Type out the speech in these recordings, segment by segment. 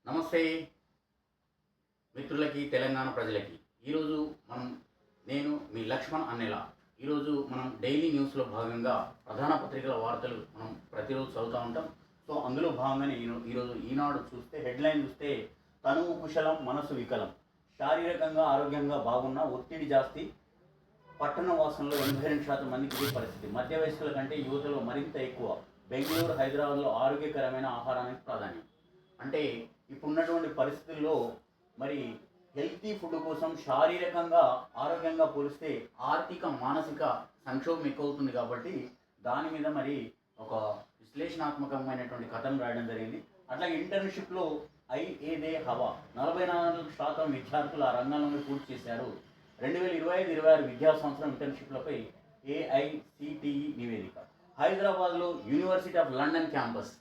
నమస్తే మిత్రులకి, తెలంగాణ ప్రజలకి. ఈరోజు మనం నేను మీ లక్ష్మణ్ అన్నెల. ఈరోజు మనం డైలీ న్యూస్లో భాగంగా ప్రధాన పత్రికల వార్తలు మనం ప్రతిరోజు చదువుతూ ఉంటాం. సో అందులో భాగంగానే ఈరోజు ఈనాడు చూస్తే హెడ్లైన్ చూస్తే తనువు కుశలం మనసు వికలం, శారీరకంగా ఆరోగ్యంగా బాగున్న ఒత్తిడి జాస్తి, పట్టణ వాసంలో 82% మందికి ఇదే పరిస్థితి, మధ్య వయస్కుల కంటే యువతలో మరింత ఎక్కువ, బెంగళూరు హైదరాబాద్లో ఆరోగ్యకరమైన ఆహారానికి ప్రాధాన్యం. అంటే ఇప్పుడున్నటువంటి పరిస్థితుల్లో మరి హెల్తీ ఫుడ్ కోసం శారీరకంగా ఆరోగ్యంగా పోలిస్తే ఆర్థిక మానసిక సంక్షోభం ఎక్కువ అవుతుంది కాబట్టి దాని మీద మరి ఒక విశ్లేషణాత్మకమైనటువంటి కథను రాయడం జరిగింది. అట్లాగే ఇంటర్న్షిప్లో ఐఏదే హవా, 44% విద్యార్థులు ఆ రంగంలోనే పూర్తి చేశారు. 2025-26 విద్యా సంవత్సరం ఇంటర్న్షిప్లపై ఏఐసిటిఈ నివేదిక. హైదరాబాద్లో యూనివర్సిటీ ఆఫ్ లండన్ క్యాంపస్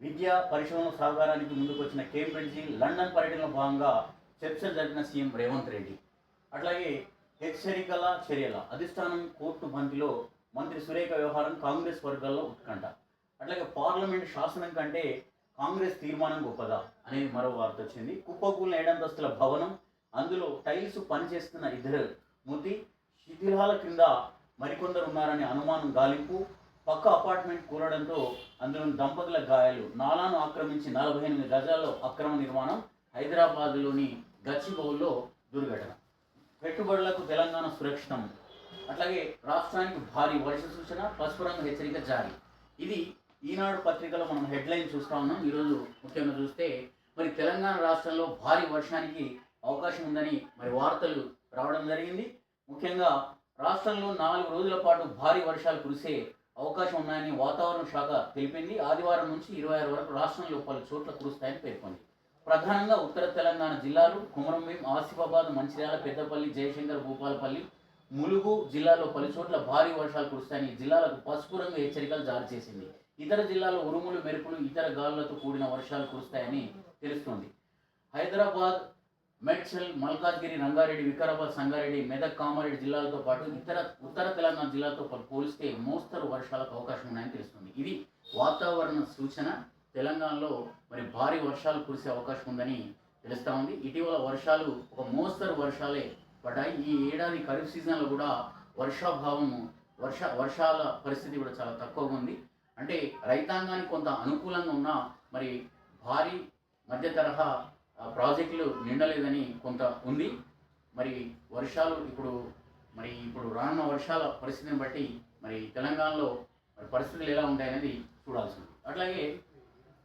విద్యా పరిశ్రమల సహకారానికి ముందుకొచ్చిన కేంబ్రిడ్జి లండన్ పర్యటనలో భాగంగా చర్చలు జరిపిన సీఎం రేవంత్ రెడ్డి. అట్లాగే హెచ్చరికల చర్యల అధిష్టానం కోర్టు బంతిలో మంత్రి సురేఖ వ్యవహారం కాంగ్రెస్ వర్గాల్లో ఉత్కంఠ. అట్లాగే పార్లమెంట్ శాసనం కంటే కాంగ్రెస్ తీర్మానం గొప్పదా అనేది మరో వార్త వచ్చింది. కుప్పకూలిన 7 అంతస్తుల భవనం, అందులో టైల్స్ పనిచేస్తున్న 2 మృతి, శిథిలాల కింద మరికొందరు ఉన్నారనే అనుమానం గాలింపు, పక్క అపార్ట్మెంట్ కూలడంతో అందులో దంపతుల గాయాలు, నాలాను ఆక్రమించి 48 గజాల్లో అక్రమ నిర్మాణం, హైదరాబాద్లోని గచ్చిబౌల్లో దుర్ఘటన. పెట్టుబడులకు తెలంగాణ సురక్షితం. అట్లాగే రాష్ట్రానికి భారీ వర్ష సూచన, పసుపు రంగు హెచ్చరిక జారీ. ఇది ఈనాడు పత్రికలో మనం హెడ్లైన్ చూస్తూ ఉన్నాం. ఈరోజు ముఖ్యంగా చూస్తే మరి తెలంగాణ రాష్ట్రంలో భారీ వర్షానికి అవకాశం ఉందని మరి వార్తలు రావడం జరిగింది. ముఖ్యంగా రాష్ట్రంలో 4 రోజుల పాటు భారీ వర్షాలు కురిసే అవకాశం ఉన్నాయని వాతావరణ శాఖ తెలిపింది. ఆదివారం నుంచి 26 వరకు రాష్ట్రంలో పలు చోట్ల కురుస్తాయని పేర్కొంది. ప్రధానంగా ఉత్తర తెలంగాణ జిల్లాలు కొమరంభీం, ఆసిఫాబాద్, మంచిర్యాల, పెద్దపల్లి, జయశంకర్, భూపాలపల్లి, ములుగు జిల్లాలో పలు చోట్ల భారీ వర్షాలు కురుస్తాయని జిల్లాలకు పసుపు రంగు హెచ్చరికలు జారీ చేసింది. ఇతర జిల్లాల్లో ఉరుములు, మెరుపులు, ఇతర గాలులతో కూడిన వర్షాలు కురుస్తాయని తెలుస్తోంది. హైదరాబాద్, మేడ్చల్, మల్కాజ్గిరి, రంగారెడ్డి, వికారాబాద్, సంగారెడ్డి, మెదక్, కామారెడ్డి జిల్లాలతో పాటు ఉత్తర తెలంగాణ జిల్లాలతో పోలిస్తే మోస్తరు వర్షాలకు అవకాశం ఉన్నాయని తెలుస్తుంది. ఇది వాతావరణ సూచన. తెలంగాణలో మరి భారీ వర్షాలు కురిసే అవకాశం ఉందని తెలుస్తూ ఉంది. ఇటీవల వర్షాలు ఒక మోస్తరు వర్షాలే పడ్డాయి. ఈ ఏడాది ఖరీఫ్ సీజన్లో కూడా వర్షాల పరిస్థితి కూడా చాలా తక్కువగా ఉంది. అంటే రైతాంగానికి కొంత అనుకూలంగా ఉన్నా మరి భారీ మధ్య తరహా ప్రాజెక్టులు నిండలేదని కొంత ఉంది. మరి వర్షాలు ఇప్పుడు రానున్న వర్షాల పరిస్థితిని బట్టి మరి తెలంగాణలో మరి పరిస్థితులు ఎలా ఉంటాయనేది చూడాల్సి ఉంది. అట్లాగే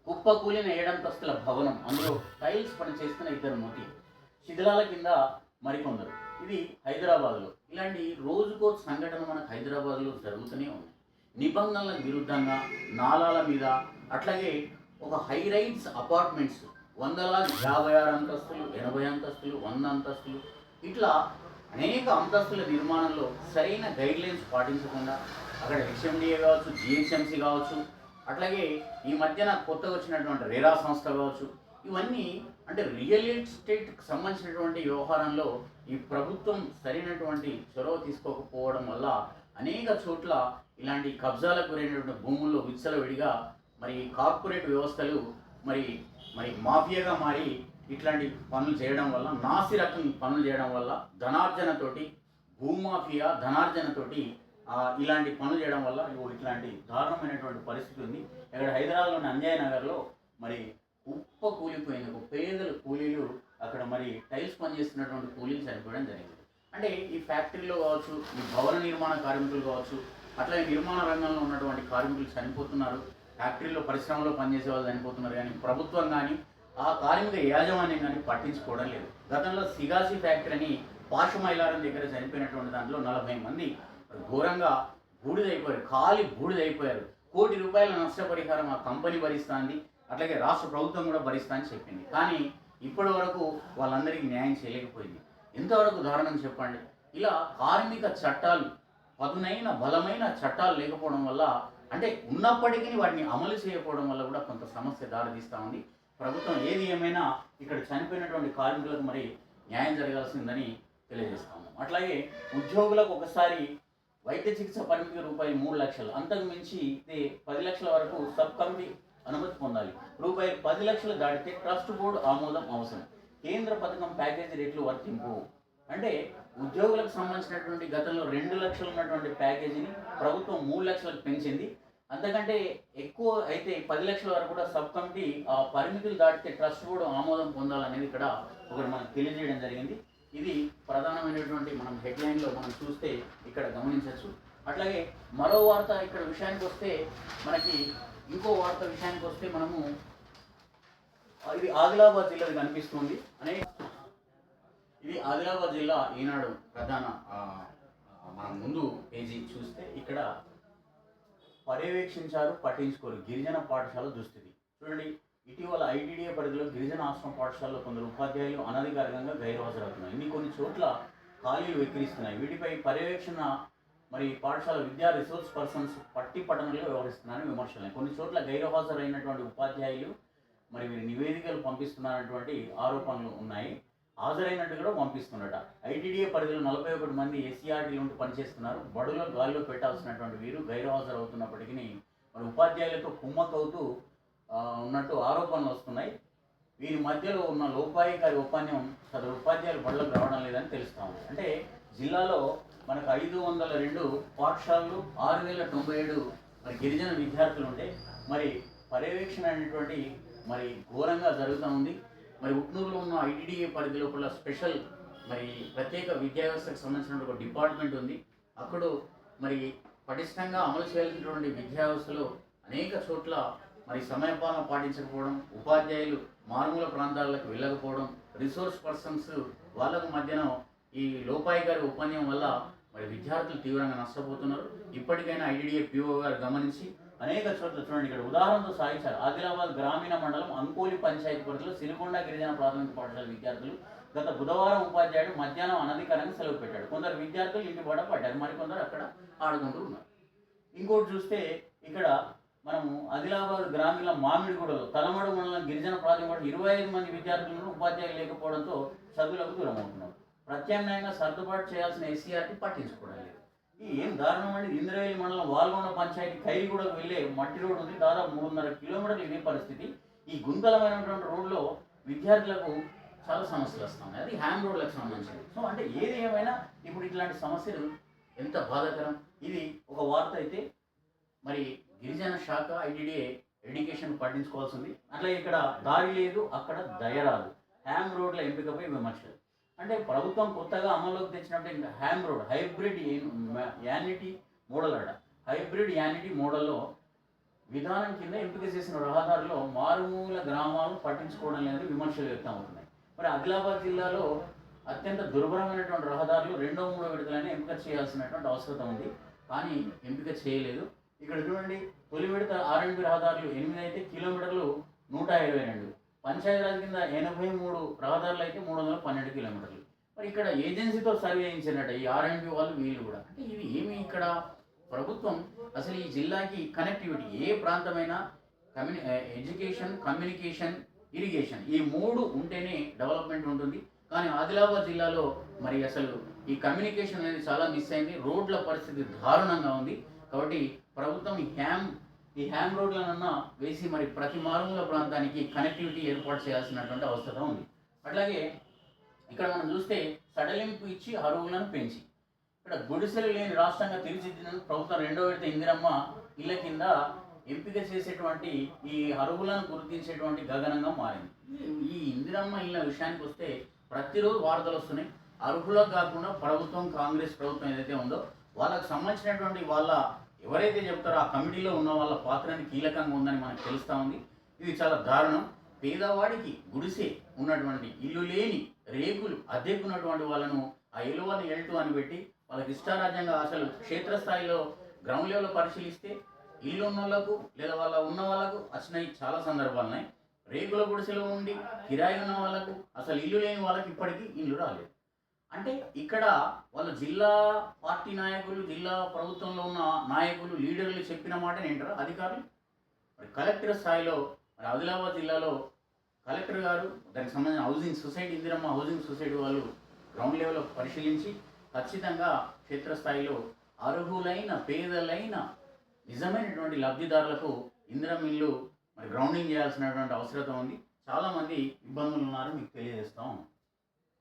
కుప్పకూలిన 7 అంతస్తుల భవనం, అందులో టైల్స్ పనిచేస్తున్న 2 మృతి, శిథిలాల కింద మరికొందరు. ఇది హైదరాబాద్లో. ఇలాంటి రోజుకో సంఘటన మనకు హైదరాబాద్లో జరుగుతూనే ఉంది. నిబంధనలకు విరుద్ధంగా నాలాల మీద, అట్లాగే ఒక హై రైట్స్ అపార్ట్మెంట్స్ 156 అంతస్తులు, 80 అంతస్తులు, 100 అంతస్తులు, ఇట్లా అనేక అంతస్తుల నిర్మాణంలో సరైన గైడ్లైన్స్ పాటించకుండా అక్కడ హెచ్ఎండిఏ కావచ్చు, జిహెచ్ఎంసీ కావచ్చు, అట్లాగే ఈ మధ్యన కొత్తగా వచ్చినటువంటి రేరా సంస్థ కావచ్చు, ఇవన్నీ అంటే రియల్ ఎస్టేట్కి సంబంధించినటువంటి వ్యవహారంలో ఈ ప్రభుత్వం సరైనటువంటి చొరవ తీసుకోకపోవడం వల్ల అనేక చోట్ల ఇలాంటి కబ్జాలకు గురైనటువంటి భూముల్లో విచ్చలవిడిగా మరి కార్పొరేట్ వ్యవస్థలు మరి మాఫియాగా మారి ఇట్లాంటి పనులు చేయడం వల్ల, నాసి రకం పనులు చేయడం వల్ల ధనార్జనతోటి, భూమాఫియా ధనార్జనతోటి ఇలాంటి పనులు చేయడం వల్ల ఇట్లాంటి దారుణమైనటువంటి పరిస్థితి ఉంది. ఇక్కడ హైదరాబాద్లోని అంజయ్ నగర్లో మరి కుప్ప కూలిపోయింది. ఒక పేదల కూలీలు అక్కడ మరి టైల్స్ పనిచేస్తున్నటువంటి కూలీలు చనిపోవడం జరిగింది. అంటే ఈ ఫ్యాక్టరీలో కావచ్చు, ఈ భవన నిర్మాణ కార్మికులు కావచ్చు, అట్లాగే నిర్మాణ రంగంలో ఉన్నటువంటి కార్మికులు చనిపోతున్నారు, ఫ్యాక్టరీలో పరిశ్రమలో పనిచేసే వాళ్ళు చనిపోతున్నారు. కానీ ప్రభుత్వం కానీ ఆ కార్మిక యాజమాన్యం కానీ పట్టించుకోవడం లేదు. గతంలో సిగాసి ఫ్యాక్టరీ అని పాషమైలారం దగ్గర చనిపోయినటువంటి దాంట్లో 40 మంది ఘోరంగా బూడిదైపోయారు, కాలి బూడిదైపోయారు. ₹1 కోటి నష్టపరిహారం ఆ కంపెనీ భరిస్తుంది, అట్లాగే రాష్ట్ర ప్రభుత్వం కూడా భరిస్తా అని చెప్పింది. కానీ ఇప్పటి వరకు వాళ్ళందరికీ న్యాయం చేయలేకపోయింది. ఎంతవరకు దారుణం చెప్పండి. ఇలా కార్మిక చట్టాలు, పదునైన బలమైన చట్టాలు లేకపోవడం వల్ల, అంటే ఉన్నప్పటికీ వాటిని అమలు చేయకపోవడం వల్ల కూడా కొంత సమస్య దారితీస్తూ ఉంది. ప్రభుత్వం ఏది ఏమైనా ఇక్కడ చనిపోయినటువంటి కార్మికులకు మరి న్యాయం జరగాల్సిందని తెలియజేస్తాము. అట్లాగే ఉద్యోగులకు ఒకసారి వైద్య చికిత్స పరిమితి ₹3 లక్షలు, అంతకు మించి 10 లక్షల వరకు సబ్ కమిటీ అనుమతి పొందాలి. రూపాయలు 10 లక్షలు దాటితే ట్రస్ట్ బోర్డు ఆమోదం అవసరం. కేంద్ర పథకం ప్యాకేజీ రేట్లు వర్తింపు. అంటే ఉద్యోగులకు సంబంధించినటువంటి గతంలో 2 లక్షలు ఉన్నటువంటి ప్యాకేజీని ప్రభుత్వం 3 లక్షలకు పెంచింది. అంతకంటే ఎక్కువ అయితే 10 లక్షల వరకు కూడా సబ్ కమిటీ ఆ పరిమితులు దాటితే ట్రస్ట్ బోర్డు ఆమోదం పొందాలనేది ఇక్కడ ఒకటి మనకు తెలియజేయడం జరిగింది. ఇది ప్రధానమైనటువంటి మనం హెడ్లైన్లో మనం చూస్తే ఇక్కడ గమనించవచ్చు. అట్లాగే మరో వార్త ఇక్కడ విషయానికి వస్తే మనకి ఇంకో వార్త విషయానికి వస్తే మనము ఇది ఆదిలాబాద్ జిల్లాది కనిపిస్తుంది ఇది ఆదిలాబాద్ జిల్లా ఈనాడు ప్రధాన మనం ముందు పేజీ చూస్తే ఇక్కడ పర్యవేక్షించారు పట్టించుకోరు గిరిజన పాఠశాల దుస్థితి. చూడండి, ఇటీవల ఐటీడీఏ పరిధిలో గిరిజన ఆశ్రమ పాఠశాలలో కొందరు ఉపాధ్యాయులు అనధికారికంగా గైర్హాజరవుతున్నాయి. కొన్ని చోట్ల ఖాళీలు వెక్కిరిస్తున్నాయి. వీటిపై పర్యవేక్షణ పాఠశాల విద్యా రిసోర్స్ పర్సన్స్ పట్టి పట్టణంలో వ్యవహరిస్తున్నారని విమర్శలు. కొన్ని చోట్ల గైర్హాజరైనటువంటి ఉపాధ్యాయులు వీరి నివేదికలు పంపిస్తున్నారన్నటువంటి ఆరోపణలు ఉన్నాయి. హాజరైనట్టు కూడా పంపిస్తున్నట. ఐటీడీఏ పరిధిలో 41 మంది ఎస్సీఆర్టీలు ఉంటూ పనిచేస్తున్నారు. బడులో గాలిలో పెట్టాల్సినటువంటి వీరు గైర్హాజరు అవుతున్నప్పటికీ ఉపాధ్యాయులతో కుమ్మకవుతూ ఉన్నట్టు ఆరోపణలు వస్తున్నాయి. వీరి మధ్యలో ఉన్న లోపాయికారి ఒప్పందం సదరు ఉపాధ్యాయులు బడులకు రావడం లేదని తెలుస్తాము. అంటే జిల్లాలో మనకు 502 పాఠశాలలు 6097 గిరిజన విద్యార్థులు ఉంటే పర్యవేక్షణ అనేటువంటి ఘోరంగా జరుగుతూ ఉంది. ఉట్నూరులో ఉన్న ఐటీడీఏ పరిధి లోపల స్పెషల్ ప్రత్యేక విద్యా వ్యవస్థకు సంబంధించిన ఒక డిపార్ట్మెంట్ ఉంది. అక్కడ పటిష్టంగా అమలు చేయాల్సినటువంటి విద్యా వ్యవస్థలో అనేక చోట్ల సమయపాలన పాటించకపోవడం, ఉపాధ్యాయులు మారుమూల ప్రాంతాలకు వెళ్ళకపోవడం, రిసోర్స్ పర్సన్స్ వాళ్ళకు మధ్యన ఈ లోపాయికారి ఒప్పందం వల్ల విద్యార్థులు తీవ్రంగా నష్టపోతున్నారు. ఇప్పటికైనా ఐటీడీఏ పీఓ గారు గమనించి అనేక చోట్ల చూడండి, ఇక్కడ ఉదాహరణతో సాగించారు. ఆదిలాబాద్ గ్రామీణ మండలం అంకోలి పంచాయతీ పరిధిలో సిరికొండ గిరిజన ప్రాథమిక పాఠశాల విద్యార్థులు గత బుధవారం ఉపాధ్యాయుడు మధ్యాహ్నం అనధికారంగా సెలవు పెట్టాడు. కొందరు విద్యార్థులు ఇంటి బడ పడ్డారు, మరికొందరు అక్కడ ఆడుకుంటూ ఉన్నారు. ఇంకోటి చూస్తే ఇక్కడ మనము ఆదిలాబాద్ గ్రామీణ మామిడిగూడలో తలమడు మండలం గిరిజన ప్రాథమిక 25 మంది విద్యార్థులను ఉపాధ్యాయులు లేకపోవడంతో చదువులకు దూరం అవుతున్నారు. ప్రత్యామ్నాయంగా సర్దుబాటు చేయాల్సిన ఎస్సీఆర్టీ పట్టించుకోవడం లేదు. ఏం దారుణం అండి. ఇంద్రవేలి మండలం వాల్గొండ పంచాయతీ ఖైరిగూడకు వెళ్ళే మట్టి రోడ్డు ఉంది. దాదాపు 3.5 కిలోమీటర్లు ఇదే పరిస్థితి. ఈ గుంతలమైనటువంటి రోడ్లో విద్యార్థులకు చాలా సమస్యలు వస్తున్నాయి. అది హ్యాండ్ రోడ్లకు సంబంధించింది. సో అంటే ఏది ఏమైనా ఇప్పుడు ఇట్లాంటి సమస్యలు ఎంత బాధాకరం. ఇది ఒక వార్త అయితే గిరిజన శాఖ ఐటీడీఏ ఎడ్యుకేషన్ పట్టించుకోవాల్సింది. అట్లా ఇక్కడ దారి లేదు, అక్కడ దయరాదు. హ్యామ్ రోడ్ల ఎంపికపై విమర్శలు. అంటే ప్రభుత్వం కొత్తగా అమల్లోకి తెచ్చినట్టు HAM road hybrid annuity model hybrid annuity మోడల్లో విధానం కింద ఎంపిక చేసిన రహదారుల్లో మారుమూల గ్రామాలను పట్టించుకోవడం లేదు విమర్శలు వ్యక్తం అవుతున్నాయి. ఆదిలాబాద్ జిల్లాలో అత్యంత దుర్భరమైనటువంటి రహదారులు 2వ 3వ విడతలైనా ఎంపిక చేయాల్సినటువంటి అవసరం ఉంది, కానీ ఎంపిక చేయలేదు. ఇక్కడ చూడండి, తొలి విడత ఆర్ఎండ్బి రహదారులు 8 అయితే కిలోమీటర్లు 122. పంచాయతీరాజ్ కింద 83 రహదారులు అయితే 312 కిలోమీటర్లు. ఇక్కడ ఏజెన్సీతో సర్వే చేయించినట్టు ఈ ఆర్ఎండ్బి వాళ్ళు వీళ్ళు కూడా. అంటే ఇది ఏమి ఇక్కడ ప్రభుత్వం అసలు ఈ జిల్లాకి కనెక్టివిటీ ఏ ప్రాంతమైనా ఎడ్యుకేషన్, కమ్యూనికేషన్, ఇరిగేషన్ ఈ 3 ఉంటేనే డెవలప్మెంట్ ఉంటుంది. కానీ ఆదిలాబాద్ జిల్లాలో అసలు ఈ కమ్యూనికేషన్ అనేది చాలా మిస్ అయింది. రోడ్ల పరిస్థితి దారుణంగా ఉంది. కాబట్టి ప్రభుత్వం ఈ హ్యామ్ రోడ్లనన్నా వేసి ప్రతి మారుమూల ప్రాంతానికి కనెక్టివిటీ ఏర్పాటు చేయాల్సినటువంటి అవసరం ఉంది. అట్లాగే ఇక్కడ మనం చూస్తే సడలింపు ఇచ్చి అరువులను పెంచి ఇక్కడ గుడిసెలు లేని రాష్ట్రంగా తీర్చిదిద్దినందుకు ప్రభుత్వం 2వ విడత ఇందిరమ్మ ఇళ్ల కింద ఎంపిక చేసేటువంటి ఈ అరువులను గుర్తించేటువంటి గగనంగా మారింది. ఈ ఇందిరమ్మ ఇళ్ల విషయానికి వస్తే ప్రతిరోజు వార్తలు వస్తున్నాయి. అర్హులకు కాకుండా ప్రభుత్వం, కాంగ్రెస్ ప్రభుత్వం ఏదైతే ఉందో వాళ్ళకు సంబంధించినటువంటి వాళ్ళ ఎవరైతే చెప్తారో ఆ కమిటీలో ఉన్న వాళ్ళ పాత్రని కీలకంగా ఉందని మనకు తెలుస్తూ ఉంది. ఇది చాలా దారుణం. పేదవాడికి గుడిసె ఉన్నటువంటి ఇల్లు లేని రేకులు అద్దెకున్నటువంటి వాళ్ళను ఆ ఎలువని ఎల్టు అని పెట్టి వాళ్ళకి ఇష్టారాజ్యంగా అసలు క్షేత్రస్థాయిలో గ్రౌండ్ లెవెల్లో పరిశీలిస్తే ఇల్లు ఉన్న వాళ్ళకు లేదా ఉన్న వాళ్ళకు వచ్చినాయి చాలా సందర్భాలు ఉన్నాయి. రేకుల గుడిసెలో ఉండి కిరాయి ఉన్న వాళ్ళకు అసలు ఇల్లు లేని వాళ్ళకి ఇప్పటికీ ఇల్లు రాలేదు. అంటే ఇక్కడ వాళ్ళ జిల్లా పార్టీ నాయకులు, జిల్లా ప్రభుత్వంలో ఉన్న నాయకులు, లీడర్లు చెప్పిన మాట వింటారా అధికారులు? కలెక్టర్ స్థాయిలో ఆదిలాబాద్ జిల్లాలో కలెక్టర్ గారు దానికి సంబంధించిన housing society, Indiramma housing society వాళ్ళు గ్రౌండ్ లెవెల్లో పరిశీలించి ఖచ్చితంగా క్షేత్రస్థాయిలో అర్హులైన పేదలైన నిజమైనటువంటి లబ్ధిదారులకు ఇందిరమ్మ ఇల్లు మరి గ్రౌండింగ్ చేయాల్సినటువంటి అవసరం ఉంది. చాలామంది ఇబ్బందులు ఉన్నారు, మీకు తెలియజేస్తాం.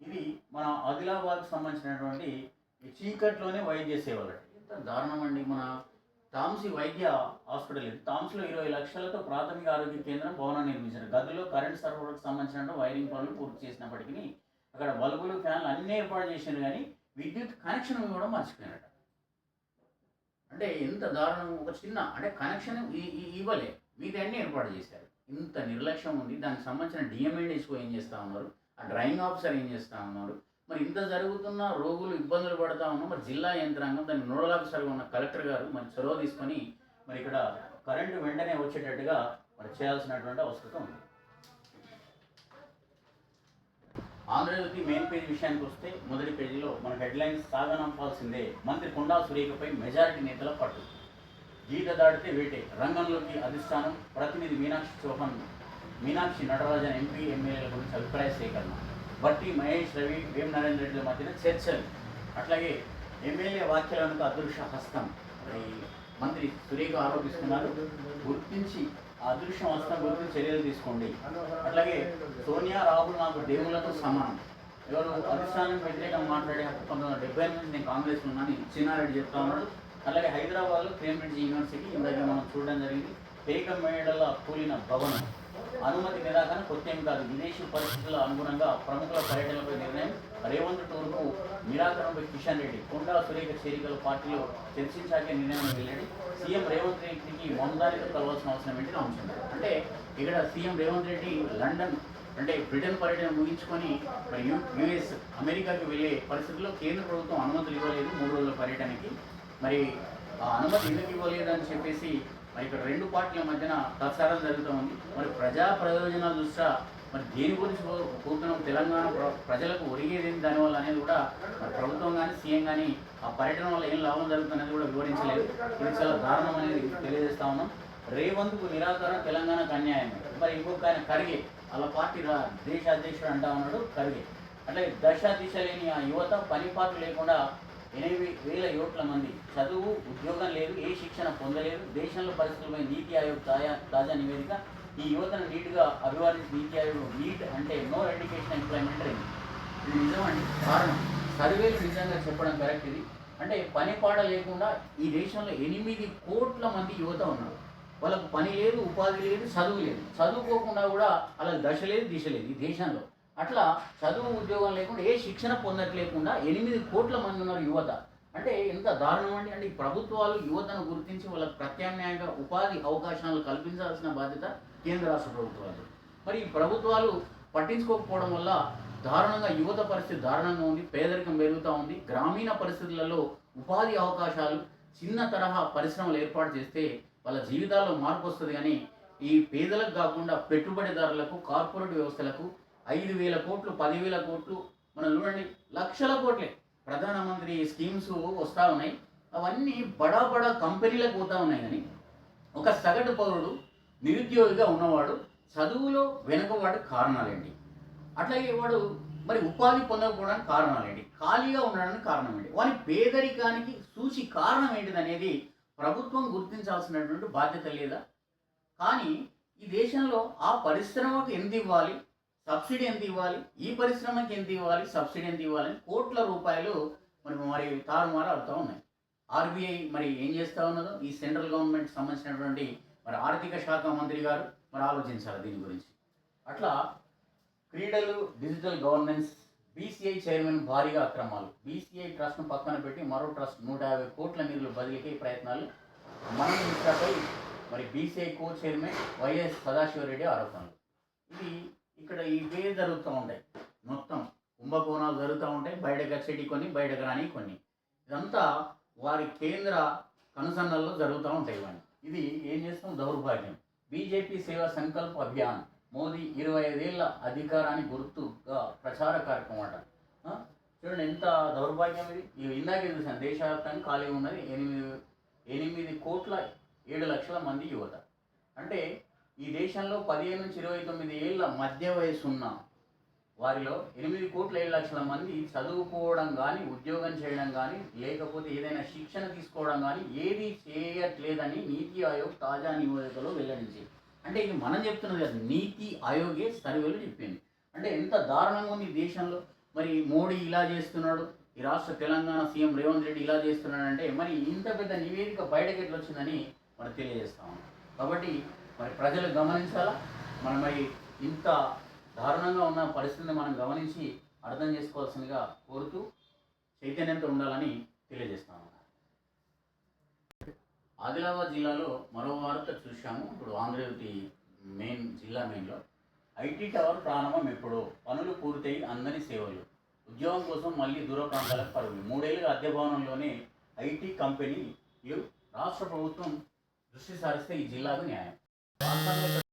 ఇది మన ఆదిలాబాద్కు సంబంధించినటువంటి చీకట్లోనే వైద్య సేవలు. ఎంత దారుణం అండి. మన తాంసీ వైద్య హాస్పిటల్ ఇది. తాంస్లో 20 లక్షలతో ప్రాథమిక ఆరోగ్య కేంద్రం భవనం నిర్మించారు. గదిలో కరెంట్ సరఫరాకు సంబంధించిన వైరింగ్ పనులు పూర్తి చేసినప్పటికీ అక్కడ బల్బులు, ఫ్యాన్లు అన్నీ ఏర్పాటు చేశారు, కానీ విద్యుత్ కనెక్షన్ కూడా మర్చిపోయినట్ట. అంటే ఎంత దారుణం. ఒక చిన్న అంటే కనెక్షన్ ఇవ్వలే, మీది అన్నీ ఏర్పాటు చేశారు. ఇంత నిర్లక్ష్యం ఉంది. దానికి సంబంధించిన డిఎంఎండ్ఎస్ఓ ఏం చేస్తూ ఉన్నారు, ఆ డ్రైవింగ్ ఆఫీసర్ ఏం చేస్తూ ఉన్నారు. మరి ఇంత జరుగుతున్న రోగులు ఇబ్బందులు పడుతూ ఉన్నాం. మరి జిల్లా యంత్రాంగం, దానికి నోడల్ ఆఫీసర్గా ఉన్న కలెక్టర్ గారు మరి చొరవ తీసుకొని మరి ఇక్కడ కరెంటు వెంటనే వచ్చేటట్టుగా మరి చేయాల్సినటువంటి అవసరం ఉంది. ఆంధ్రజ్యోతి మెయిన్ పేజ్ విషయానికి వస్తే మొదటి పేజీలో మన హెడ్లైన్స్ సాగనంపాల్సిందే, మంత్రి కొండా సురేఖపై మెజారిటీ నేతల పట్టు, గీత దాటితే వేటే, రంగంలోకి అధిష్టానం, ప్రతినిధి మీనాక్షి నటరాజన్ ఎంపీ ఎమ్మెల్యేల గురించి అభిప్రాయ సేకరణ, బట్టి మహేష్ రవి వేం నరేంద్ర రెడ్డిల మధ్యన చర్చలు, అట్లాగే ఎమ్మెల్యే వ్యాఖ్యలకు అదృశ్య హస్తం. మంత్రి సురేఖ ఆరోపిస్తున్నారు, గుర్తించి ఆ అదృశ్య హస్తం గురించి చర్యలు తీసుకోండి. అట్లాగే సోనియా రాహుల్ నాకు దేవులతో సమానం, ఎవరు అధిష్టానం వ్యతిరేకంగా మాట్లాడే 1970 నుంచి నేను కాంగ్రెస్లో ఉన్నాను చిన్నారెడ్డి చెప్తా ఉన్నాడు. అలాగే హైదరాబాద్లో కేంబ్రిడ్జ్ యూనివర్సిటీ ఇందాక మనం చూడడం జరిగింది. పేక మేడల కూలిన భవనం అనుమతి నిరాకరణ కొత్త ఏం కాదు. విదేశీ పరిస్థితుల అనుగుణంగా ప్రముఖుల పర్యటనపై నిర్ణయం, రేవంత్ టూర్కు నిరాకరణపై కిషన్ రెడ్డి, కొండా సురేఖ చేరికల పార్టీలో చర్చించాకే నిర్ణయం వెళ్ళాడు. సీఎం రేవంత్ రెడ్డికి మమదానితో కలవాల్సిన అవసరం ఏంటి అంశం. అంటే ఇక్కడ సీఎం రేవంత్ రెడ్డి లండన్ అంటే బ్రిటన్ పర్యటన ముగించుకొని మరి యుఎస్ అమెరికాకి వెళ్ళే పరిస్థితుల్లో కేంద్ర ప్రభుత్వం అనుమతులు ఇవ్వలేదు 3 రోజుల పర్యటనకి. మరి ఆ అనుమతి ఎందుకు ఇవ్వలేదు అని చెప్పేసి మరి ఇక్కడ 2 పార్టీల మధ్యన ప్రచారం జరుగుతూ ఉంది. మరి ప్రజా ప్రయోజనాల దృష్ట్యా మరి దేని గురించి పోతున్నాం, తెలంగాణ ప్రజలకు ఒరిగేది దానివల్ల అనేది కూడా మరి ప్రభుత్వం కానీ సీఎం కానీ ఆ పర్యటన వల్ల ఏం లాభం జరుగుతుందనేది కూడా వివరించలేదు. ఇది చాలా దారుణం అనేది తెలియజేస్తా ఉన్నాం. రేవంత్కు నిరాకరణ తెలంగాణకు అన్యాయం. మరి ఇంకొక ఆయన ఖర్గే అలా పార్టీ దేశ అధ్యక్షుడు అంటా ఉన్నాడు ఖర్గే. అట్లాగే దశ దిశ లేని ఆ యువత పనిపాటు లేకుండా 8,000 మంది, చదువు ఉద్యోగం లేదు, ఏ శిక్షణ పొందలేదు, దేశంలో పరిస్థితులపై నీతి ఆయోగ్ తాజా నివేదిక, ఈ యువతను నీట్గా అభివర్ణించి నీతి ఆయోగ్ నీట్ అంటే నో ఎడ్యుకేషన్ ఎంప్లాయ్మెంట్ అయింది. ఇది నిజమండి, కారణం సర్వేలు నిజంగా చెప్పడం కరెక్ట్. ఇది అంటే పని పాట లేకుండా ఈ దేశంలో 8 కోట్ల మంది యువత ఉన్నారు. వాళ్ళకు పని లేదు, ఉపాధి లేదు, చదువు లేదు. చదువుకోకుండా కూడా అలా దశ లేదు, దిశ లేదు ఈ దేశంలో. అట్లా చదువు ఉద్యోగం లేకుండా ఏ శిక్షణ పొందట్లేకుండా 8 కోట్ల మంది ఉన్నారు యువత. అంటే ఎంత దారుణం అండి. అంటే ఈ ప్రభుత్వాలు యువతను గుర్తించి వాళ్ళకి ప్రత్యామ్నాయంగా ఉపాధి అవకాశాలు కల్పించాల్సిన బాధ్యత కేంద్ర రాష్ట్ర ప్రభుత్వాలు. మరి ఈ ప్రభుత్వాలు పట్టించుకోకపోవడం వల్ల దారుణంగా యువత పరిస్థితి దారుణంగా ఉంది, పేదరికం పెరుగుతూ ఉంది. గ్రామీణ పరిస్థితులలో ఉపాధి అవకాశాలు, చిన్న తరహా పరిశ్రమలు ఏర్పాటు చేస్తే వాళ్ళ జీవితాల్లో మార్పు వస్తుంది. కానీ ఈ పేదలకు కాకుండా పెట్టుబడిదారులకు, కార్పొరేట్ వ్యవస్థలకు 5,000 కోట్లు, 10,000 కోట్లు, మనం చూడండి లక్షల కోట్లే ప్రధానమంత్రి స్కీమ్స్ వస్తూ ఉన్నాయి. అవన్నీ బడా కంపెనీలకు పోతూ ఉన్నాయి. కానీ ఒక సగటు పౌరుడు, నిరుద్యోగిగా ఉన్నవాడు, చదువులో వెనుకవాడు కారణాలేంటి, అట్లాగే వాడు మరి ఉపాధి పొందకపోవడానికి కారణాలేంటి, ఖాళీగా ఉండడానికి కారణం ఏంటి, వాని పేదరికానికి సూచి కారణం ఏంటిది అనేది ప్రభుత్వం గుర్తించాల్సినటువంటి బాధ్యత లేదా? కానీ ఈ దేశంలో ఆ పరిశ్రమకు ఎంత ఇవ్వాలి, సబ్సిడీ ఎంత ఇవ్వాలి, ఈ పరిశ్రమకి ఎంత ఇవ్వాలి, సబ్సిడీ ఎంత ఇవ్వాలి, కోట్ల రూపాయలు మరి తారుమారు అవుతూ ఉన్నాయి. ఆర్బీఐ మరి ఏం చేస్తూ ఉన్నదో ఈ సెంట్రల్ గవర్నమెంట్ సంబంధించినటువంటి మరి ఆర్థిక శాఖ మంత్రి గారు మరి ఆలోచించాలి దీని గురించి. అట్లా క్రీడలు, డిజిటల్ గవర్నెన్స్, బీసీఐ చైర్మన్ భారీగా అక్రమాలు, బీసీఐ ట్రస్ట్ను పక్కన పెట్టి మరో ట్రస్ట్ 150 కోట్ల నిధులు బదిలీకి ప్రయత్నాలు, మనం మిత్రపై మరి బీసీఐ కో చైర్మన్ వైఎస్ సదాశివరెడ్డి ఆరోపణలు. ఇది ఇక్కడ ఇవే జరుగుతూ ఉంటాయి. మొత్తం కుంభకోణాలు జరుగుతూ ఉంటాయి. బయటకు వచ్చేటి కొన్ని, బయటకు రాని కొన్ని. ఇదంతా వారి కేంద్ర కనుసన్నల్లో జరుగుతూ ఉంటాయి ఇవన్నీ. ఇది ఏం చేస్తాం, దౌర్భాగ్యం. బీజేపీ సేవా సంకల్ప్ అభియాన్, మోదీ 25 ఏళ్ల అధికారాన్ని గుర్తుగా ప్రచార కార్యక్రమం అంట. చూడండి ఎంత దౌర్భాగ్యం ఇది. ఇందాకే చూసాను, దేశవ్యాప్తంగా ఖాళీ ఉన్నది 8,7,29,00,000 మంది యువత. అంటే ఈ దేశంలో 15 నుంచి 29 ఏళ్ళ మధ్య వయసు ఉన్న వారిలో 8,7,00,000 మంది చదువుకోవడం కానీ, ఉద్యోగం చేయడం కానీ, లేకపోతే ఏదైనా శిక్షణ తీసుకోవడం కానీ ఏది చేయట్లేదని నీతి ఆయోగ్ తాజా నివేదికలో వెల్లడించింది. అంటే ఇది మనం చెప్తున్నది కాదు, నీతి ఆయోగే సర్వేలో చెప్పింది. అంటే ఎంత దారుణంగా ఉంది ఈ దేశంలో. మరి మోడీ ఇలా చేస్తున్నాడు, ఈ రాష్ట్ర తెలంగాణ సీఎం రేవంత్ రెడ్డి ఇలా చేస్తున్నాడంటే మరి ఇంత పెద్ద నివేదిక బయటకి ఎట్లా వచ్చిందని మనం తెలియజేస్తా ఉన్నాం. కాబట్టి మరి ప్రజలు గమనించాలా, మనం మరి ఇంత దారుణంగా ఉన్న పరిస్థితిని మనం గమనించి అర్థం చేసుకోవాల్సిందిగా కోరుతూ చైతన్యంతో ఉండాలని తెలియజేస్తాను. ఆదిలాబాద్ జిల్లాలో మరో వార్త చూశాము. ఇప్పుడు ఆంధ్రజ్యోతి జిల్లా మెయిన్లో ఐటీ టవర్ ప్రారంభం ఎప్పుడో, పనులు పూర్తయి అందని సేవలు, ఉద్యోగం కోసం మళ్ళీ దూర ప్రాంతాలకు పరుగులు. 3 ఏళ్ళుగా అద్దె భవనంలోనే ఐటీ కంపెనీలు. రాష్ట్ర ప్రభుత్వం దృష్టి సారిస్తే ఈ జిల్లాకు న్యాయం. రాష్ట్రంలో